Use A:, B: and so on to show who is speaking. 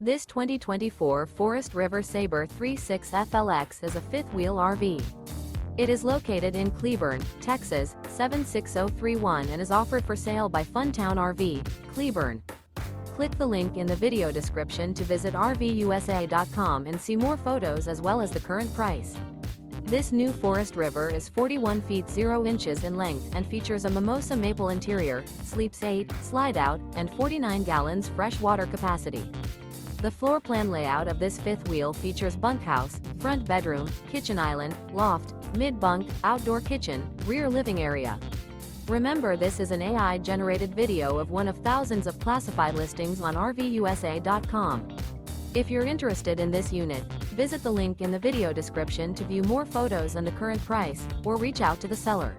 A: This 2024 Forest River Sabre 36 FLX is a fifth-wheel RV. It is located in Cleburne, Texas, 76031 and is offered for sale by Funtown RV, Cleburne. Click the link in the video description to visit RVUSA.com and see more photos as well as the current price. This new Forest River is 41 feet 0 inches in length and features a MIMOSA maple interior, sleeps 8, slide-out, and 49 gallons fresh water capacity. The floor plan layout of this fifth wheel features bunkhouse, front bedroom, kitchen island, loft, mid-bunk, outdoor kitchen, rear living area. Remember, this is an AI-generated video of one of thousands of classified listings on RVUSA.com. If you're interested in this unit, visit the link in the video description to view more photos and the current price, or reach out to the seller.